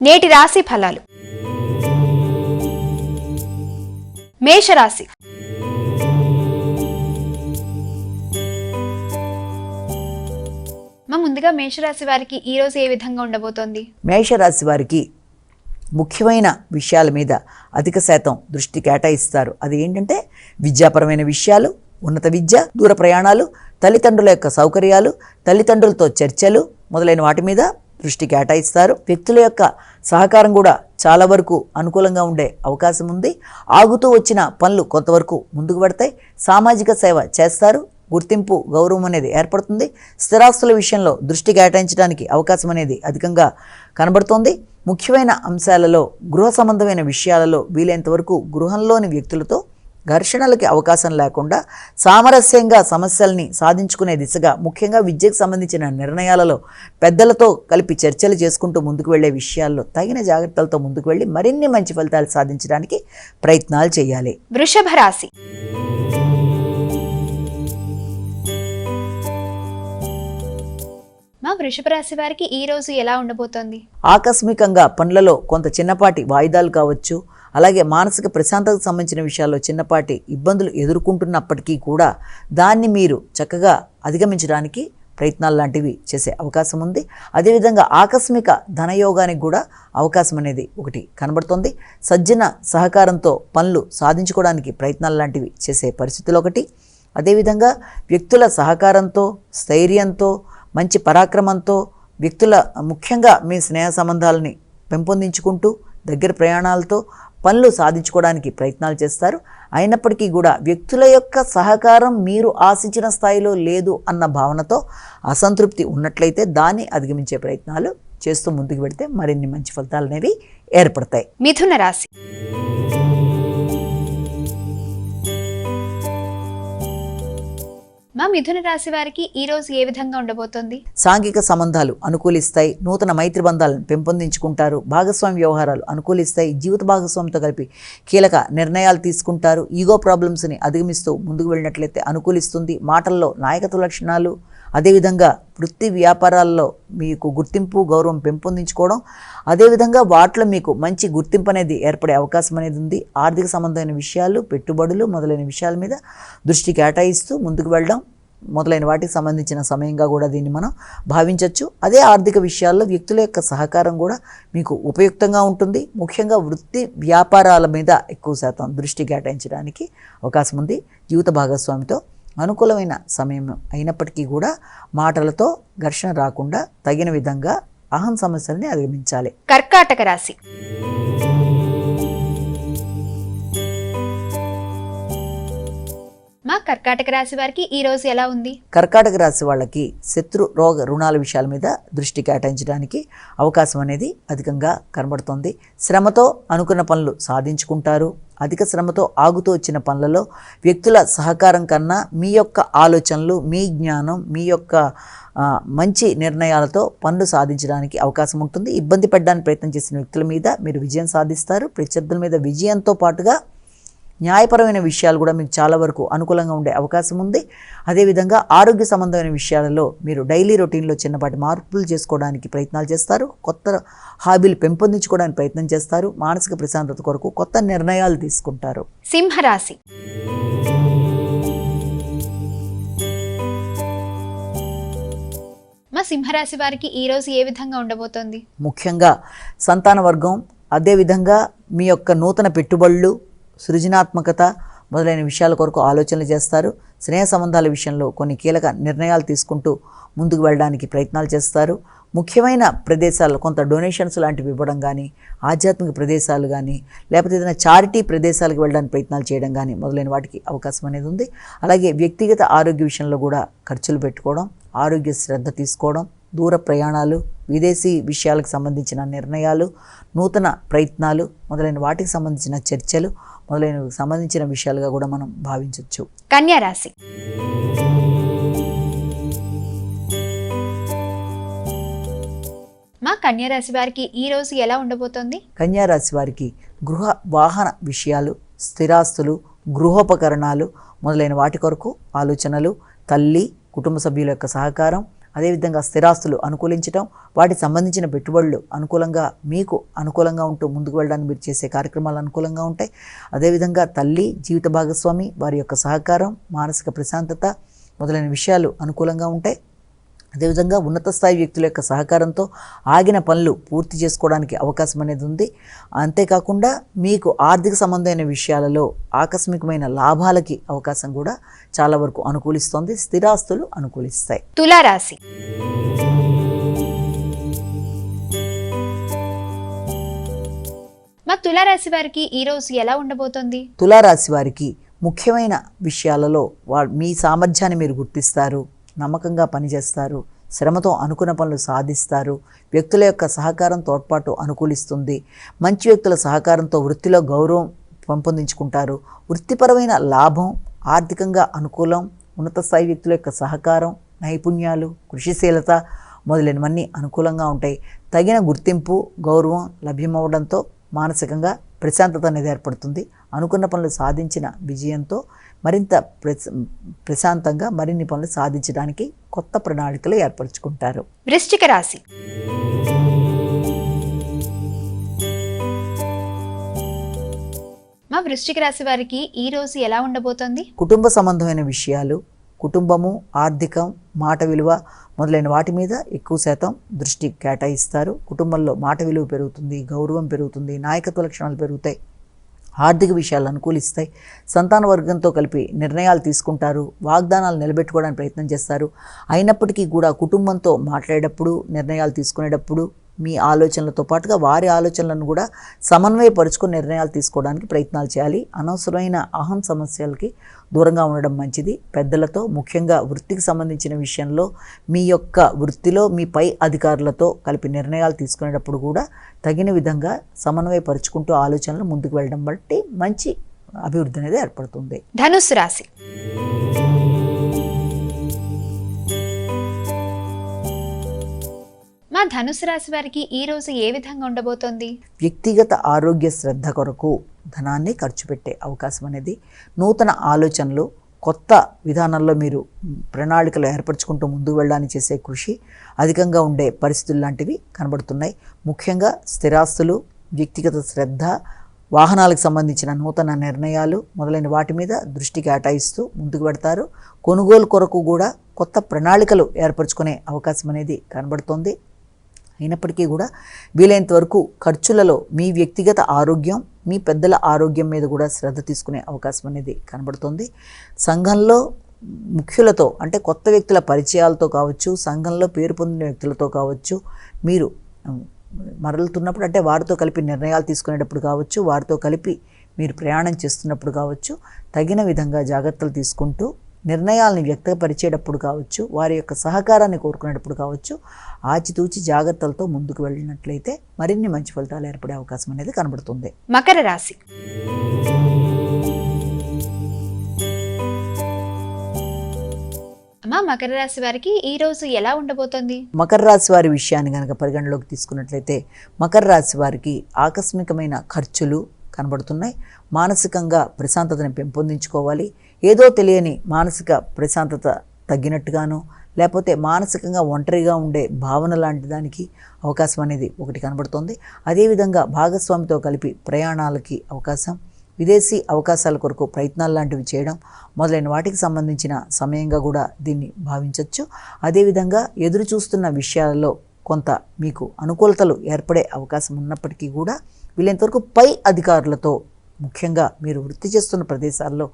నేటి రాశి ఫలాలు. మేషరాశి. ముందుగా మేషరాశి వారికి ఈ రోజు ఏ విధంగా ఉండబోతోంది? మేషరాశి వారికి ముఖ్యమైన విషయాల మీద అధిక శాతం దృష్టి కేటాయిస్తారు. అది ఏంటంటే విద్యాపరమైన విషయాలు, ఉన్నత విద్య, దూర ప్రయాణాలు, తల్లిదండ్రుల యొక్క సౌకర్యాలు, తల్లిదండ్రులతో చర్చలు మొదలైన వాటి మీద దృష్టి కేటాయిస్తారు. వ్యక్తుల యొక్క సహకారం కూడా చాలా వరకు అనుకూలంగా ఉండే అవకాశం ఉంది. ఆగుతూ వచ్చిన పనులు కొంతవరకు ముందుకు పడతాయి. సామాజిక సేవ చేస్తారు. గుర్తింపు, గౌరవం అనేది ఏర్పడుతుంది. స్థిరాస్తుల విషయంలో దృష్టి కేటాయించడానికి అవకాశం అనేది అధికంగా కనబడుతోంది. ముఖ్యమైన అంశాలలో, గృహ సంబంధమైన విషయాలలో వీలైనంత వరకు గృహంలోని వ్యక్తులతో ఘర్షణలకి అవకాశం లేకుండా సామరస్యంగా సమస్యల్ని సాధించుకునే దిశగా, ముఖ్యంగా విద్యకు సంబంధించిన నిర్ణయాలలో పెద్దలతో కలిపి చర్చలు చేసుకుంటూ ముందుకు వెళ్లే విషయాల్లో తగిన జాగ్రత్తలతో ముందుకు వెళ్ళి మరిన్ని మంచి ఫలితాలు సాధించడానికి ప్రయత్నాలు చేయాలి. వృషభ రాశి. వృషభ రాశి వారికి ఈ రోజు ఎలా ఉండబోతోంది? ఆకస్మికంగా పనులలో కొంత చిన్నపాటి వాయిదాలు కావచ్చు, అలాగే మానసిక ప్రశాంతతకు సంబంధించిన విషయాల్లో చిన్నపాటి ఇబ్బందులు ఎదుర్కొంటున్నప్పటికీ కూడా దాన్ని మీరు చక్కగా అధిగమించడానికి ప్రయత్నాలు లాంటివి చేసే అవకాశం ఉంది. అదేవిధంగా ఆకస్మిక ధనయోగానికి కూడా అవకాశం అనేది ఒకటి కనబడుతుంది. సజ్జన సహకారంతో పనులు సాధించుకోవడానికి ప్రయత్నాలు లాంటివి చేసే పరిస్థితులు ఒకటి. అదేవిధంగా వ్యక్తుల సహకారంతో, స్థైర్యంతో, మంచి పరాక్రమంతో వ్యక్తుల, ముఖ్యంగా మీ స్నేహ సంబంధాలని పెంపొందించుకుంటూ దగ్గర ప్రయాణాలతో పనులు సాధించుకోవడానికి ప్రయత్నాలు చేస్తారు. అయినప్పటికీ కూడా వ్యక్తుల యొక్క సహకారం మీరు ఆశించిన స్థాయిలో లేదు అన్న భావనతో అసంతృప్తి ఉన్నట్లయితే దాన్ని అధిగమించే ప్రయత్నాలు చేస్తూ ముందుకు వెళితే మరిన్ని మంచి ఫలితాలు అనేవి ఏర్పడతాయి. మిథున రాశి. మిథున రాశి వారికి ఈ రోజు ఏ విధంగా ఉండబోతోంది? సాంఘిక సంబంధాలు అనుకూలిస్తాయి. నూతన మైత్రి బంధాలను పెంపొందించుకుంటారు. భాగస్వామి వ్యవహారాలు అనుకూలిస్తాయి. జీవిత భాగస్వామితో కలిపి కీలక నిర్ణయాలు తీసుకుంటారు. ఈగో ప్రాబ్లమ్స్ని అధిగమిస్తూ ముందుకు వెళ్ళినట్లయితే అనుకూలిస్తుంది. మాటల్లో నాయకత్వ లక్షణాలు, అదేవిధంగా వృత్తి వ్యాపారాల్లో మీకు గుర్తింపు, గౌరవం పెంపొందించుకోవడం, అదేవిధంగా వాటిలో మీకు మంచి గుర్తింపు అనేది ఏర్పడే అవకాశం అనేది ఉంది. ఆర్థిక సంబంధమైన విషయాలు, పెట్టుబడులు మొదలైన విషయాల మీద దృష్టి కేటాయిస్తూ ముందుకు వెళ్ళడం మొదలైన వాటికి సంబంధించిన సమయంగా కూడా దీన్ని మనం భావించవచ్చు. అదే ఆర్థిక విషయాల్లో వ్యక్తుల యొక్క సహకారం కూడా మీకు ఉపయుక్తంగా ఉంటుంది. ముఖ్యంగా వృత్తి వ్యాపారాల మీద ఎక్కువ శాతం దృష్టి కేటాయించడానికి అవకాశం ఉంది. జీవిత భాగస్వామితో అనుకూలమైన సమయం అయినప్పటికీ కూడా మాటలతో ఘర్షణ రాకుండా తగిన విధంగా అహం సమస్యల్ని అధిగమించాలి. కర్కాటక రాశి. కర్కాటక రాశి వారికి ఈ రోజు ఎలా ఉంది? కర్కాటక రాశి వాళ్ళకి శత్రు, రోగ, రుణాల విషయాల మీద దృష్టి కేటాయించడానికి అవకాశం అనేది అధికంగా కనబడుతుంది. శ్రమతో అనుకున్న పనులు సాధించుకుంటారు. అధిక శ్రమతో ఆగుతూ వచ్చిన పనులలో వ్యక్తుల సహకారం కన్నా మీ యొక్క ఆలోచనలు, మీ జ్ఞానం, మీ యొక్క మంచి నిర్ణయాలతో పనులు సాధించడానికి అవకాశం ఉంటుంది. ఇబ్బంది పడడానికి ప్రయత్నం చేసిన వ్యక్తుల మీద మీరు విజయం సాధిస్తారు. ప్రత్యర్థుల మీద విజయంతో పాటుగా న్యాయపరమైన విషయాలు కూడా మీకు చాలా వరకు అనుకూలంగా ఉండే అవకాశం ఉంది. అదేవిధంగా ఆరోగ్య సంబంధమైన విషయాలలో మీరు డైలీ రొటీన్లో చిన్నపాటి మార్పులు చేసుకోవడానికి ప్రయత్నాలు చేస్తారు. కొత్త హాబీలు పెంపొందించుకోవడానికి ప్రయత్నం చేస్తారు. మానసిక ప్రశాంతత కొరకు కొత్త నిర్ణయాలు తీసుకుంటారు. సింహరాశి. సింహరాశి వారికి ఈ రోజు ఏ విధంగా ఉండబోతోంది? ముఖ్యంగా సంతాన వర్గం, అదేవిధంగా మీ యొక్క నూతన పెట్టుబడులు, సృజనాత్మకత మొదలైన విషయాల కొరకు ఆలోచనలు చేస్తారు. స్నేహ సంబంధాల విషయంలో కొన్ని కీలక నిర్ణయాలు తీసుకుంటూ ముందుకు వెళ్ళడానికి ప్రయత్నాలు చేస్తారు. ముఖ్యమైన ప్రదేశాల్లో కొంత డొనేషన్స్ లాంటివి ఇవ్వడం కానీ, ఆధ్యాత్మిక ప్రదేశాలు కానీ, లేకపోతే ఏదైనా చారిటీ ప్రదేశాలకు వెళ్ళడానికి ప్రయత్నాలు చేయడం కానీ మొదలైన వాటికి అవకాశం అనేది ఉంది. అలాగే వ్యక్తిగత ఆరోగ్య విషయంలో కూడా ఖర్చులు పెట్టుకోవడం, ఆరోగ్య శ్రద్ధ తీసుకోవడం, దూర ప్రయాణాలు, విదేశీ విషయాలకు సంబంధించిన నిర్ణయాలు, నూతన ప్రయత్నాలు మొదలైన వాటికి సంబంధించిన చర్చలు మొదలైనవి సంబంధించిన విషయాలుగా కూడా మనం భావించవచ్చు. కన్యా రాశి. కన్యా రాశి వారికి ఈ రోజు ఎలా ఉండబోతోంది? కన్యా రాశి వారికి గృహ వాహన విషయాలు, స్థిరాస్తులు, గృహోపకరణాలు మొదలైన వాటి కొరకు ఆలోచనలు, తల్లి, కుటుంబ సభ్యుల యొక్క సహకారం, అదేవిధంగా స్థిరాస్తులు అనుకూలించడం, వాటికి సంబంధించిన పెట్టుబడులు అనుకూలంగా మీకు అనుకూలంగా ఉంటూ ముందుకు వెళ్ళడానికి మీరు చేసే కార్యక్రమాలు అనుకూలంగా ఉంటాయి. అదేవిధంగా తల్లి, జీవిత భాగస్వామి వారి యొక్క సహకారం, మానసిక ప్రశాంతత మొదలైన విషయాలు అనుకూలంగా ఉంటాయి. అదేవిధంగా ఉన్నత స్థాయి వ్యక్తుల యొక్క సహకారంతో ఆగిన పనులు పూర్తి చేసుకోవడానికి అవకాశం అనేది ఉంది. అంతేకాకుండా మీకు ఆర్థిక సంబంధమైన విషయాలలో ఆకస్మికమైన లాభాలకి అవకాశం కూడా చాలా వరకు అనుకూలిస్తోంది. స్థిరాస్తులు అనుకూలిస్తాయి. తులారాశి. మా తులారాశి వారికి ఈ రోజు ఎలా ఉండబోతోంది? తులారాశి వారికి ముఖ్యమైన విషయాలలో మీ సామర్థ్యాన్ని మీరు గుర్తిస్తారు, నమ్మకంగా పనిచేస్తారు, శ్రమతో అనుకున్న పనులు సాధిస్తారు. వ్యక్తుల యొక్క సహకారం, తోడ్పాటు అనుకూలిస్తుంది. మంచి వ్యక్తుల సహకారంతో వృత్తిలో గౌరవం పెంపొందించుకుంటారు. వృత్తిపరమైన లాభం, ఆర్థికంగా అనుకూలం, ఉన్నత స్థాయి వ్యక్తుల యొక్క సహకారం, నైపుణ్యాలు, కృషిశీలత మొదలైనవన్నీ అనుకూలంగా ఉంటాయి. తగిన గుర్తింపు, గౌరవం లభ్యమవడంతో మానసికంగా ప్రశాంతత అనేది ఏర్పడుతుంది. అనుకున్న పనులు సాధించిన విజయంతో మరింత ప్రశాంతంగా మరిన్ని పనులు సాధించడానికి కొత్త ప్రణాళికలు ఏర్పరచుకుంటారు. వృశ్చిక రాశి. మా వృశ్చిక రాశి వారికి ఈ రోజు ఎలా ఉండబోతోంది? కుటుంబ సంబంధమైన విషయాలు, కుటుంబము, ఆర్థికం, మాట విలువ మొదలైన వాటి మీద ఎక్కువ శాతం దృష్టి కేటాయిస్తారు. కుటుంబంలో మాట విలువ పెరుగుతుంది, గౌరవం పెరుగుతుంది, నాయకత్వ లక్షణాలు పెరుగుతాయి. ఆర్థిక విషయాలు అనుకూలిస్తాయి. సంతాన వర్గంతో కలిపి నిర్ణయాలు తీసుకుంటారు. వాగ్దానాలు నిలబెట్టుకోవడానికి ప్రయత్నం చేస్తారు. అయినప్పటికీ కూడా కుటుంబంతో మాట్లాడేటప్పుడు, నిర్ణయాలు తీసుకునేటప్పుడు మీ ఆలోచనలతో పాటుగా వారి ఆలోచనలను కూడా సమన్వయపరుచుకొని నిర్ణయాలు తీసుకోవడానికి ప్రయత్నాలు చేయాలి. అనవసరమైన అహం సమస్యలకి దూరంగా ఉండడం మంచిది. పెద్దలతో, ముఖ్యంగా వృత్తికి సంబంధించిన విషయంలో మీ యొక్క వృత్తిలో మీ పై అధికారులతో కలిపి నిర్ణయాలు తీసుకునేటప్పుడు కూడా తగిన విధంగా సమన్వయపరుచుకుంటూ ఆలోచనలు ముందుకు వెళ్ళడం బట్టి మంచి అభివృద్ధి అనేది ఏర్పడుతుంది. ధనుస్సు రాశి. మా ధనుసు రాశి వారికి ఈ రోజు ఏ విధంగా ఉండబోతోంది? వ్యక్తిగత ఆరోగ్య శ్రద్ధ కొరకు ధనాన్ని ఖర్చు పెట్టే అవకాశం అనేది, నూతన ఆలోచనలు, కొత్త విధానంలో మీరు ప్రణాళికలు ఏర్పరచుకుంటూ ముందుకు వెళ్ళడానికి చేసే కృషి అధికంగా ఉండే పరిస్థితులు లాంటివి కనబడుతున్నాయి. ముఖ్యంగా స్థిరాస్తులు, వ్యక్తిగత శ్రద్ధ, వాహనాలకు సంబంధించిన నూతన నిర్ణయాలు మొదలైన వాటి మీద దృష్టి కేటాయిస్తూ ముందుకు పెడతారు. కొనుగోలు కొరకు కూడా కొత్త ప్రణాళికలు ఏర్పరచుకునే అవకాశం అనేది కనబడుతోంది. అయినప్పటికీ కూడా వీలైనంత వరకు ఖర్చులలో మీ వ్యక్తిగత ఆరోగ్యం, మీ పెద్దల ఆరోగ్యం మీద కూడా శ్రద్ధ తీసుకునే అవకాశం అనేది కనబడుతుంది. సంఘంలో ముఖ్యులతో, అంటే కొత్త వ్యక్తుల పరిచయాలతో కావచ్చు, సంఘంలో పేరు పొందిన వ్యక్తులతో కావచ్చు, మీరు మరలుతున్నప్పుడు, అంటే వారితో కలిపి నిర్ణయాలు తీసుకునేటప్పుడు కావచ్చు, వారితో కలిపి మీరు ప్రయాణం చేస్తున్నప్పుడు కావచ్చు, తగిన విధంగా జాగ్రత్తలు తీసుకుంటూ నిర్ణయాలను వ్యక్తపరిచేటప్పుడు కావచ్చు, వారి యొక్క సహకారాన్ని కోరుకునేటప్పుడు కావచ్చు, ఆచితూచి జాగ్రత్తలతో ముందుకు వెళ్ళినట్లయితే మరిన్ని మంచి ఫలితాలు ఏర్పడే అవకాశం అనేది కనబడుతుంది. మకర రాశి. అమ్మా, మకర రాశి వారికి ఈ రోజు ఎలా ఉండబోతోంది? మకర రాశి వారి విషయాన్ని కనుక పరిగణలోకి తీసుకున్నట్లయితే మకర రాశి వారికి ఆకస్మికమైన ఖర్చులు కనబడుతున్నాయి. మానసికంగా ప్రశాంతతని పెంపొందించుకోవాలి. ఏదో తెలియని మానసిక ప్రశాంతత తగ్గినట్టుగాను, లేకపోతే మానసికంగా ఒంటరిగా ఉండే భావన లాంటి దానికి అవకాశం అనేది ఒకటి కనబడుతుంది. అదేవిధంగా భాగస్వామితో కలిపి ప్రయాణాలకి అవకాశం, విదేశీ అవకాశాల కొరకు ప్రయత్నాలు లాంటివి చేయడం మొదలైన వాటికి సంబంధించిన సమయంగా కూడా దీన్ని భావించవచ్చు. అదేవిధంగా ఎదురు చూస్తున్న విషయాలలో కొంత మీకు అనుకూలతలు ఏర్పడే అవకాశం ఉన్నప్పటికీ కూడా వీలైనంతవరకు పై అధికారులతో, ముఖ్యంగా మీరు వృత్తి చేస్తున్న ప్రదేశాల్లో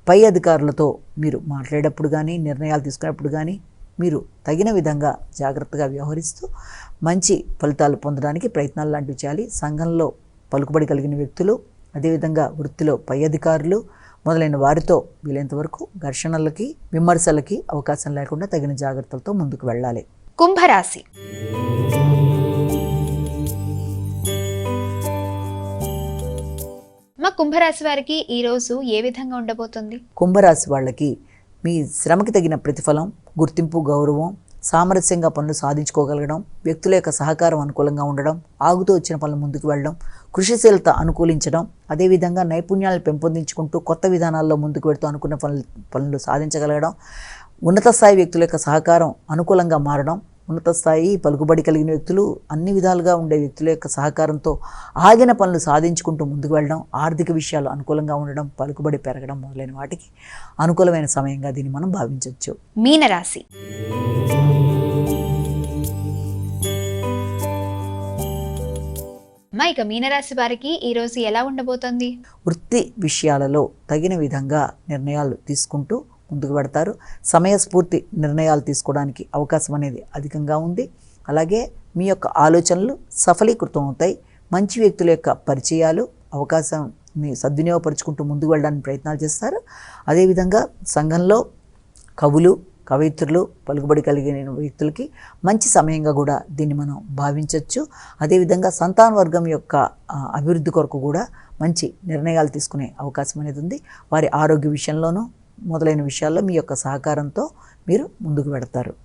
పై అధికారులతో మీరు మాట్లాడేటప్పుడు కానీ, నిర్ణయాలు తీసుకునేప్పుడు కానీ మీరు తగిన విధంగా జాగ్రత్తగా వ్యవహరిస్తూ మంచి ఫలితాలు పొందడానికి ప్రయత్నాలు లాంటివి చేయాలి. సంఘంలో పలుకుబడి కలిగిన వ్యక్తులు, అదేవిధంగా వృత్తిలో పై అధికారులు మొదలైన వారితో వీలైనంతవరకు ఘర్షణలకి, విమర్శలకి అవకాశం లేకుండా తగిన జాగ్రత్తలతో ముందుకు వెళ్ళాలి. కుంభరాశి. మా కుంభరాశి వారికి ఈ రోజు ఏ విధంగా ఉండబోతుంది? కుంభరాశి వాళ్ళకి మీ శ్రమకి తగిన ప్రతిఫలం, గుర్తింపు, గౌరవం, సామరస్యంగా పనులు సాధించుకోగలగడం, వ్యక్తుల యొక్క సహకారం అనుకూలంగా ఉండడం, ఆగుతూ వచ్చిన పనులు ముందుకు వెళ్ళడం, కృషిశీలత అనుకూలించడం, అదేవిధంగా నైపుణ్యాలను పెంపొందించుకుంటూ కొత్త విధానాల్లో ముందుకు వెళుతూ అనుకున్న పనులు సాధించగలగడం, ఉన్నత స్థాయి వ్యక్తుల యొక్క సహకారం అనుకూలంగా మారడం, ఉన్నత స్థాయి పలుకుబడి కలిగిన వ్యక్తులు, అన్ని విధాలుగా ఉండే వ్యక్తుల యొక్క సహకారంతో ఆగిన పనులు సాధించుకుంటూ ముందుకు వెళ్ళడం, ఆర్థిక విషయాలు అనుకూలంగా ఉండడం, పలుకుబడి పెరగడం మొదలైన వాటికి అనుకూలమైన సమయంగా దీన్ని మనం భావించవచ్చు. మీనరాశి. ఇక మీనరాశి వారికి ఈ రోజు ఎలా ఉండబోతోంది? వృత్తి విషయాలలో తగిన విధంగా నిర్ణయాలు తీసుకుంటూ ముందుకు పెడతారు. సమయస్ఫూర్తి నిర్ణయాలు తీసుకోవడానికి అవకాశం అనేది అధికంగా ఉంది. అలాగే మీ యొక్క ఆలోచనలు సఫలీకృతం అవుతాయి. మంచి వ్యక్తుల యొక్క పరిచయాలు, అవకాశాన్ని సద్వినియోగపరుచుకుంటూ ముందుకు వెళ్ళడానికి ప్రయత్నాలు చేస్తారు. అదేవిధంగా సంఘంలో కవులు, కవయిత్రులు, పలుకుబడి కలిగిన వ్యక్తులకి మంచి సమయంగా కూడా దీన్ని మనం భావించవచ్చు. అదేవిధంగా సంతాన వర్గం యొక్క అభివృద్ధి కొరకు కూడా మంచి నిర్ణయాలు తీసుకునే అవకాశం అనేది ఉంది. వారి ఆరోగ్య విషయంలోనూ మొదలైన విషయాల్లో మీ యొక్క సహకారంతో మీరు ముందుకు పెడతారు.